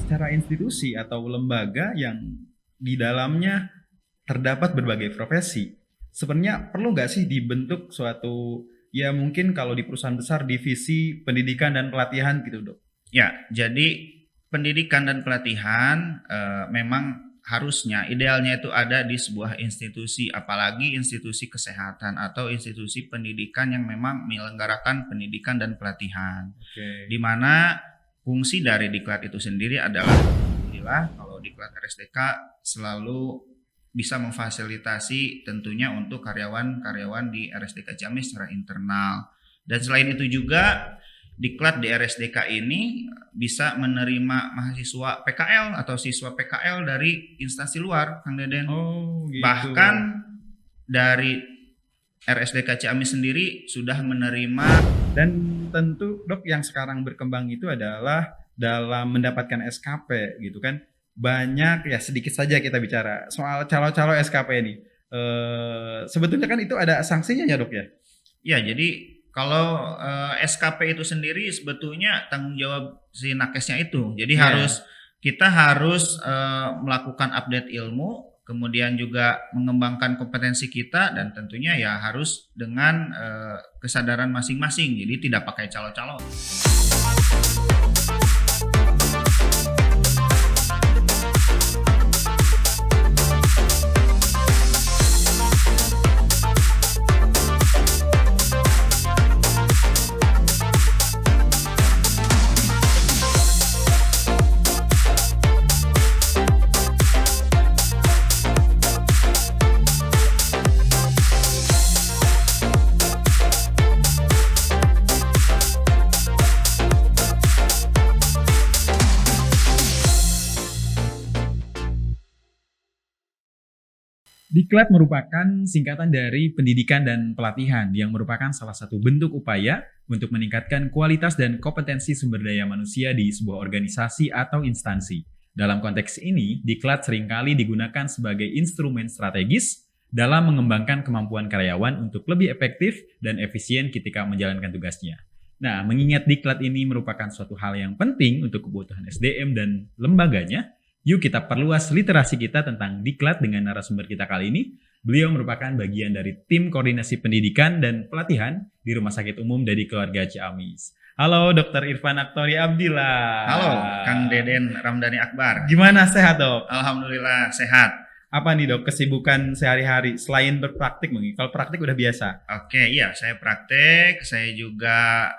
secara institusi atau lembaga yang di dalamnya terdapat berbagai profesi. Sebenarnya perlu nggak sih dibentuk suatu, ya mungkin kalau di perusahaan besar divisi pendidikan dan pelatihan gitu dok? Ya, jadi pendidikan dan pelatihan memang harusnya idealnya itu ada di sebuah institusi, apalagi institusi kesehatan atau institusi pendidikan yang memang menyelenggarakan pendidikan dan pelatihan. Oke. Di mana fungsi dari diklat itu sendiri adalah, alhamdulillah kalau diklat RSDK selalu bisa memfasilitasi tentunya untuk karyawan-karyawan di RSDK Ciamis secara internal. Dan selain itu juga diklat di RSDK ini bisa menerima mahasiswa PKL atau siswa PKL dari instansi luar, Kang Deden. Oh gitu. Bahkan dari RSDK Ciamis sendiri sudah menerima. Dan tentu dok yang sekarang berkembang itu adalah dalam mendapatkan SKP gitu kan. Banyak ya, sedikit saja kita bicara soal calo-calo SKP ini. Sebetulnya kan itu ada sanksinya ya dok ya? Ya, jadi kalau SKP itu sendiri sebetulnya tanggung jawab si nakesnya itu. Jadi kita harus melakukan update ilmu, kemudian juga mengembangkan kompetensi kita, dan tentunya ya harus dengan kesadaran masing-masing. Jadi tidak pakai calo-calo. Diklat merupakan singkatan dari pendidikan dan pelatihan yang merupakan salah satu bentuk upaya untuk meningkatkan kualitas dan kompetensi sumber daya manusia di sebuah organisasi atau instansi. Dalam konteks ini, diklat seringkali digunakan sebagai instrumen strategis dalam mengembangkan kemampuan karyawan untuk lebih efektif dan efisien ketika menjalankan tugasnya. Nah, mengingat diklat ini merupakan suatu hal yang penting untuk kebutuhan SDM dan lembaganya, yuk kita perluas literasi kita tentang diklat dengan narasumber kita kali ini. Beliau merupakan bagian dari tim koordinasi pendidikan dan pelatihan di Rumah Sakit Umum Dadi Keluarga Ciamis. Halo Dr. Irfan Aktori Abdillah. Halo Kang Deden Ramdhani Akbar. Gimana, sehat dok? Alhamdulillah sehat. Apa nih dok kesibukan sehari-hari selain berpraktik mungkin? Kalau praktik udah biasa. Oke, iya saya praktek, saya juga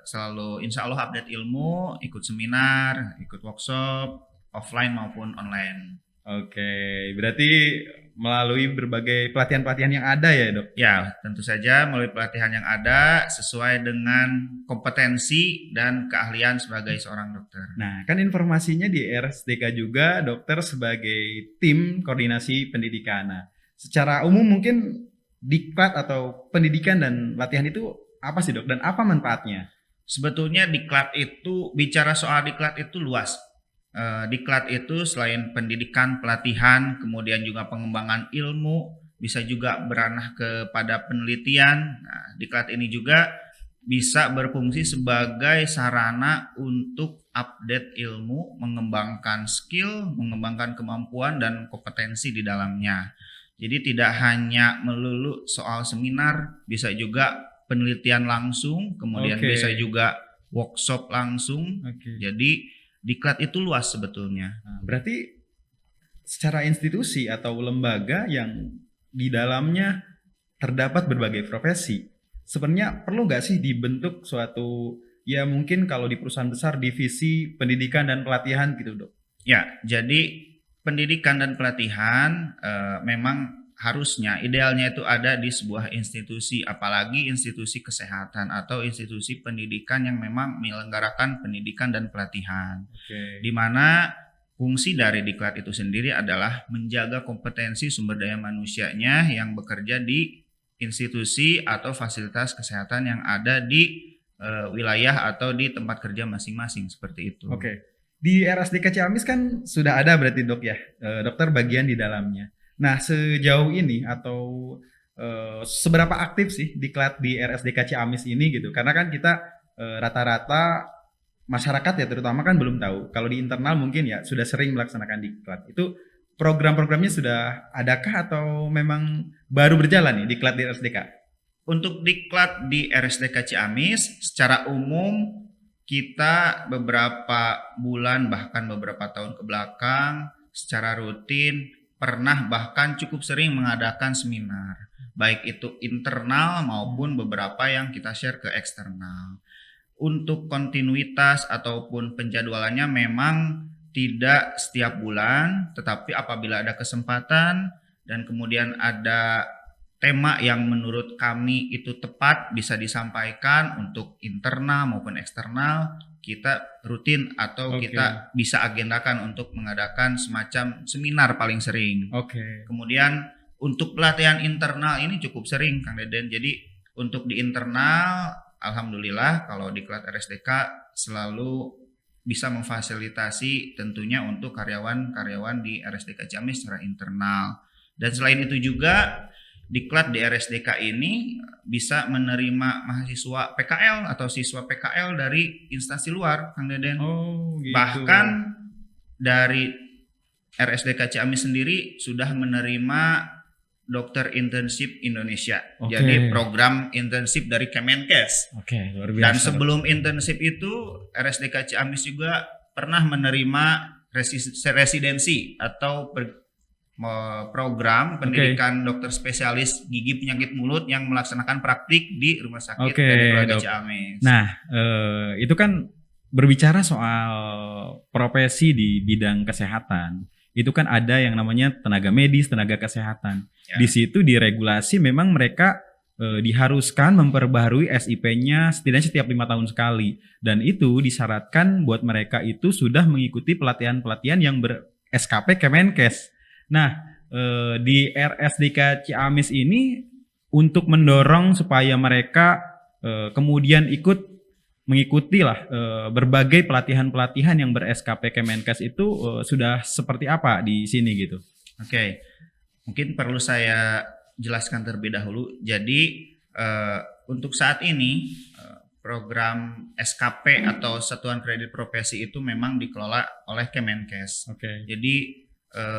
selalu insya Allah update ilmu, ikut seminar, ikut workshop, offline maupun online. Oke, berarti melalui berbagai pelatihan-pelatihan yang ada ya dok? Ya, tentu saja melalui pelatihan yang ada sesuai dengan kompetensi dan keahlian sebagai seorang dokter. Nah, kan informasinya di RSDK juga dokter sebagai tim koordinasi pendidikan. Nah, secara umum mungkin diklat atau pendidikan dan latihan itu apa sih dok dan apa manfaatnya? Sebetulnya diklat itu, bicara soal diklat itu luas. Diklat itu selain pendidikan, pelatihan, kemudian juga pengembangan ilmu, bisa juga beranah kepada penelitian. Nah, diklat ini juga bisa berfungsi sebagai sarana untuk update ilmu, mengembangkan skill, mengembangkan kemampuan dan kompetensi di dalamnya. Jadi tidak hanya melulu soal seminar, bisa juga penelitian langsung, kemudian bisa juga workshop langsung. Jadi diklat itu luas sebetulnya. Nah, berarti secara institusi atau lembaga yang di dalamnya terdapat berbagai profesi, sebenarnya perlu nggak sih dibentuk suatu, ya mungkin kalau di perusahaan besar divisi pendidikan dan pelatihan gitu dok? Ya, jadi pendidikan dan pelatihan memang harusnya idealnya itu ada di sebuah institusi, apalagi institusi kesehatan atau institusi pendidikan yang memang menyelenggarakan pendidikan dan pelatihan. Di mana fungsi dari diklat itu sendiri adalah menjaga kompetensi sumber daya manusianya yang bekerja di institusi atau fasilitas kesehatan yang ada di wilayah atau di tempat kerja masing-masing, seperti itu. Oke. Di RSDK Ciamis kan sudah ada berarti dok ya, dokter bagian di dalamnya. Nah, sejauh ini atau seberapa aktif sih diklat di RSDK Ciamis ini gitu? Karena kan kita rata-rata masyarakat ya terutama kan belum tahu. Kalau di internal mungkin ya sudah sering melaksanakan diklat. Itu program-programnya sudah adakah atau memang baru berjalan nih diklat di RSDK? Untuk diklat di RSDK Ciamis secara umum kita beberapa bulan bahkan beberapa tahun ke belakang secara rutin pernah bahkan cukup sering mengadakan seminar, baik itu internal maupun beberapa yang kita share ke eksternal. Untuk kontinuitas ataupun penjadwalannya memang tidak setiap bulan, tetapi apabila ada kesempatan dan kemudian ada tema yang menurut kami itu tepat bisa disampaikan untuk internal maupun eksternal, kita rutin atau kita bisa agendakan untuk mengadakan semacam seminar paling sering. Kemudian untuk pelatihan internal ini cukup sering Kang Deden. Jadi untuk di internal alhamdulillah kalau diklat RSDK selalu bisa memfasilitasi tentunya untuk karyawan-karyawan di RSDK Ciamis secara internal. Dan selain itu juga diklat di RSDK ini bisa menerima mahasiswa PKL atau siswa PKL dari instansi luar, Kang Deden. Gitu. Bahkan dari RSDK Ciamis sendiri sudah menerima Dokter Internship Indonesia. Jadi program internship dari Kemenkes. Luar biasa. Dan sebelum internship itu RSDK Ciamis juga pernah menerima residensi atau program pendidikan dokter spesialis gigi penyakit mulut yang melaksanakan praktik di rumah sakit dari keluarga Ciamis. Nah, itu kan berbicara soal profesi di bidang kesehatan. Itu kan ada yang namanya tenaga medis, tenaga kesehatan. Di situ di regulasi memang mereka diharuskan memperbaharui SIP-nya setidaknya setiap 5 tahun sekali. Dan itu disyaratkan buat mereka itu sudah mengikuti pelatihan-pelatihan yang ber-SKP Kemenkes. Nah, di RSDK Ciamis ini untuk mendorong supaya mereka kemudian mengikuti lah berbagai pelatihan-pelatihan yang ber-SKP Kemenkes itu sudah seperti apa di sini gitu? Mungkin perlu saya jelaskan terlebih dahulu. Jadi untuk saat ini program SKP atau Satuan Kredit Profesi itu memang dikelola oleh Kemenkes. Jadi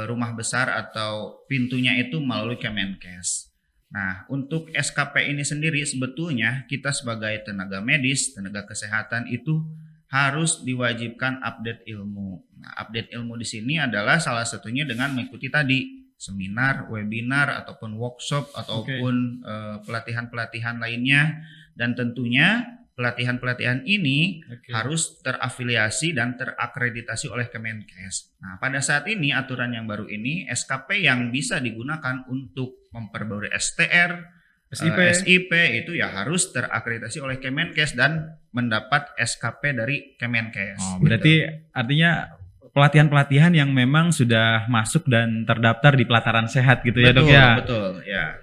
rumah besar atau pintunya itu melalui Kemenkes. Nah, untuk SKP ini sendiri sebetulnya kita sebagai tenaga medis, tenaga kesehatan itu harus diwajibkan update ilmu. Nah, update ilmu di sini adalah salah satunya dengan mengikuti tadi seminar, webinar ataupun workshop ataupun pelatihan-pelatihan lainnya, dan tentunya pelatihan-pelatihan ini harus terafiliasi dan terakreditasi oleh Kemenkes. Nah, pada saat ini aturan yang baru ini SKP yang bisa digunakan untuk memperbarui STR, SIP itu ya harus terakreditasi oleh Kemenkes dan mendapat SKP dari Kemenkes. Berarti artinya pelatihan-pelatihan yang memang sudah masuk dan terdaftar di pelataran sehat gitu ya, Dok ya? Betul, ya.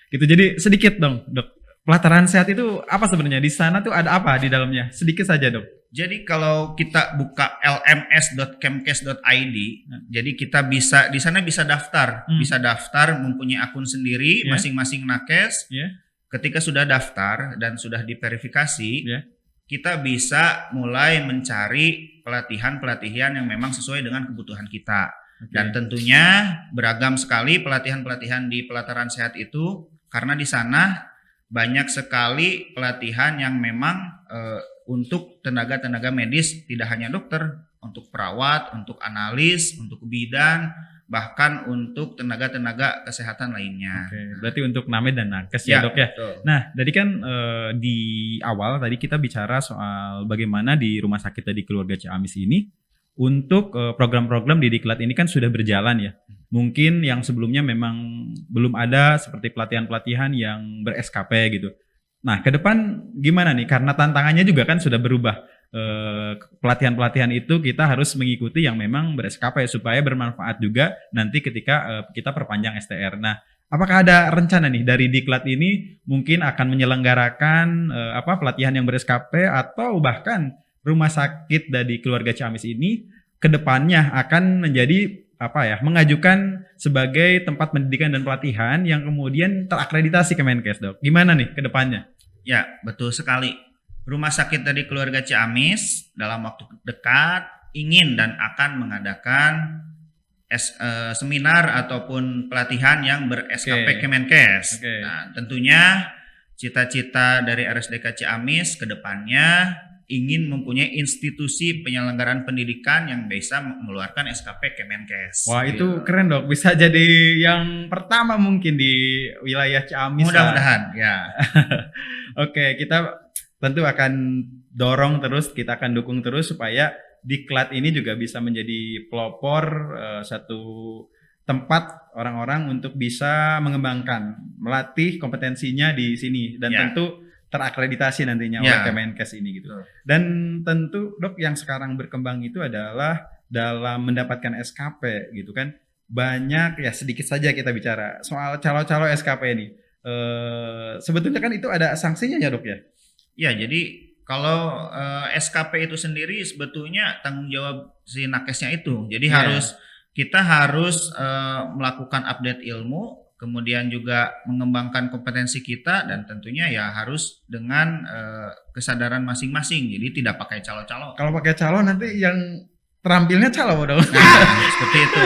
Gitu. Jadi sedikit dong, Dok. Pelataran sehat itu apa sebenarnya? Di sana tuh ada apa di dalamnya? Sedikit saja, Dok. Jadi kalau kita buka lms.kemkes.id, jadi kita bisa di sana bisa daftar, mempunyai akun sendiri masing-masing nakes. Ketika sudah daftar dan sudah diverifikasi, kita bisa mulai mencari pelatihan-pelatihan yang memang sesuai dengan kebutuhan kita. Dan tentunya beragam sekali pelatihan-pelatihan di pelataran sehat itu, karena di sana banyak sekali pelatihan yang memang untuk tenaga-tenaga medis, tidak hanya dokter, untuk perawat, untuk analis, untuk bidan, bahkan untuk tenaga-tenaga kesehatan lainnya. Berarti untuk named dan nakes ya, Dok ya. Betul. Nah, tadi kan di awal tadi kita bicara soal bagaimana di rumah sakit tadi keluarga Ciamis ini untuk program-program di diklat ini kan sudah berjalan ya. Mungkin yang sebelumnya memang belum ada seperti pelatihan-pelatihan yang ber-SKP gitu. Nah, ke depan gimana nih? Karena tantangannya juga kan sudah berubah. Pelatihan-pelatihan itu kita harus mengikuti yang memang ber-SKP supaya bermanfaat juga nanti ketika kita perpanjang STR. Nah, apakah ada rencana nih dari diklat ini mungkin akan menyelenggarakan pelatihan yang ber-SKP atau bahkan rumah sakit dari keluarga Ciamis ini ke depannya akan menjadi mengajukan sebagai tempat pendidikan dan pelatihan yang kemudian terakreditasi Kemenkes, Dok. Gimana nih ke depannya? Ya, betul sekali. Rumah sakit dari keluarga Ciamis dalam waktu dekat ingin dan akan mengadakan seminar ataupun pelatihan yang ber-SKP Kemenkes. Nah, tentunya cita-cita dari RSDK Ciamis ke depannya ingin mempunyai institusi penyelenggaraan pendidikan yang bisa mengeluarkan SKP Kemenkes. Wah, itu keren dok, bisa jadi yang pertama mungkin di wilayah Ciamis. Mudah-mudahan ya. Oke, kita tentu akan dorong terus, kita akan dukung terus supaya Diklat ini juga bisa menjadi pelopor satu tempat orang-orang untuk bisa mengembangkan, melatih kompetensinya di sini dan tentu terakreditasi nantinya oleh Kemenkes ini gitu. Dan tentu dok yang sekarang berkembang itu adalah dalam mendapatkan SKP gitu kan, banyak ya, sedikit saja kita bicara soal calo-calo SKP ini. Sebetulnya kan itu ada sanksinya ya dok ya? Ya, jadi kalau SKP itu sendiri sebetulnya tanggung jawab si nakesnya itu. Jadi kita harus melakukan update ilmu, kemudian juga mengembangkan kompetensi kita, dan tentunya ya harus dengan kesadaran masing-masing. Jadi tidak pakai calo-calo. Kalau pakai calo nanti yang terampilnya calo dong. Nah, seperti itu.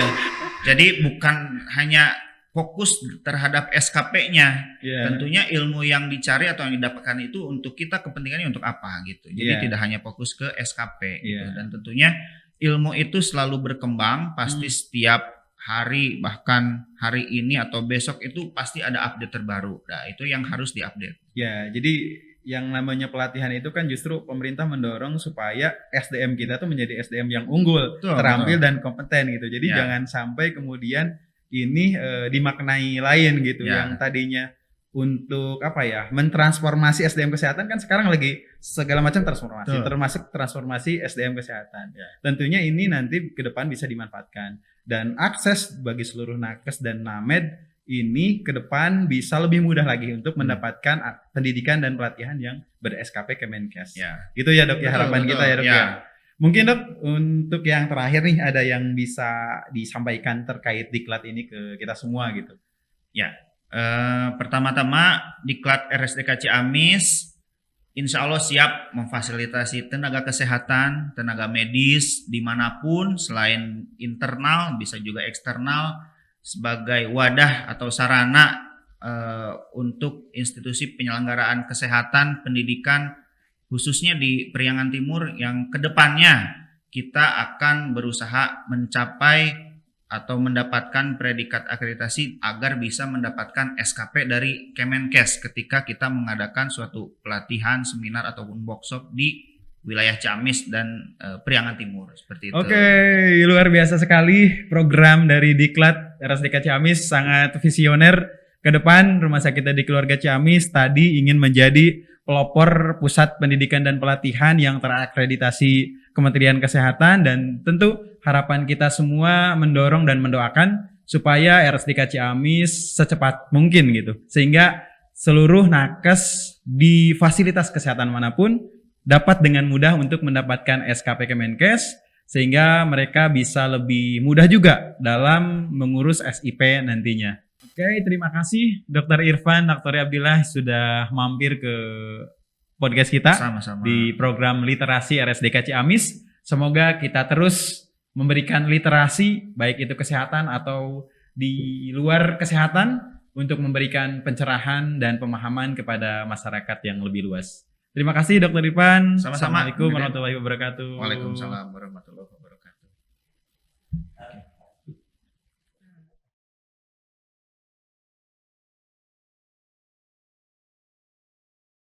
Jadi bukan hanya fokus terhadap SKP-nya. Tentunya ilmu yang dicari atau yang didapatkan itu untuk kita, kepentingannya untuk apa gitu. Jadi tidak hanya fokus ke SKP gitu. Dan tentunya ilmu itu selalu berkembang, pasti setiap hari, bahkan hari ini atau besok itu pasti ada update terbaru. Nah, itu yang harus diupdate. Ya, jadi yang namanya pelatihan itu kan justru pemerintah mendorong supaya SDM kita tuh menjadi SDM yang unggul, terampil dan kompeten gitu. Jadi jangan sampai kemudian ini dimaknai lain gitu, yang tadinya untuk apa ya, mentransformasi SDM kesehatan kan sekarang lagi segala macam transformasi, termasuk transformasi SDM kesehatan. Tentunya ini nanti ke depan bisa dimanfaatkan dan akses bagi seluruh nakes dan named ini ke depan bisa lebih mudah lagi untuk mendapatkan pendidikan dan pelatihan yang ber-SKP Kemenkes. Gitu ya dok, harapan kita ya dok ya. Mungkin dok, untuk yang terakhir nih, ada yang bisa disampaikan terkait Diklat ini ke kita semua gitu? Pertama-tama Diklat RSDK Ciamis insya Allah siap memfasilitasi tenaga kesehatan, tenaga medis dimanapun, selain internal bisa juga eksternal, sebagai wadah atau sarana untuk institusi penyelenggaraan kesehatan, pendidikan, khususnya di Priangan Timur, yang kedepannya kita akan berusaha mencapai atau mendapatkan predikat akreditasi agar bisa mendapatkan SKP dari Kemenkes ketika kita mengadakan suatu pelatihan, seminar ataupun workshop di wilayah Ciamis dan Priangan Timur, seperti itu. Oke, luar biasa sekali program dari Diklat RSDK Ciamis, sangat visioner. Ke depan Rumah Sakit di Keluarga Ciamis tadi ingin menjadi pelopor pusat pendidikan dan pelatihan yang terakreditasi Kementerian Kesehatan, dan tentu harapan kita semua mendorong dan mendoakan supaya RSDK Ciamis secepat mungkin gitu, sehingga seluruh nakes di fasilitas kesehatan manapun dapat dengan mudah untuk mendapatkan SKP Kemenkes, sehingga mereka bisa lebih mudah juga dalam mengurus SIP nantinya. Oke, terima kasih Dr. Irfan, Dr. Abdillah sudah mampir ke podcast kita. Sama-sama. Di program literasi RSDK Ciamis. Semoga kita terus memberikan literasi, baik itu kesehatan atau di luar kesehatan, untuk memberikan pencerahan dan pemahaman kepada masyarakat yang lebih luas. Terima kasih Dr. Irfan. Sama-sama. Assalamualaikum warahmatullahi wabarakatuh. Waalaikumsalam warahmatullahi wabarakatuh.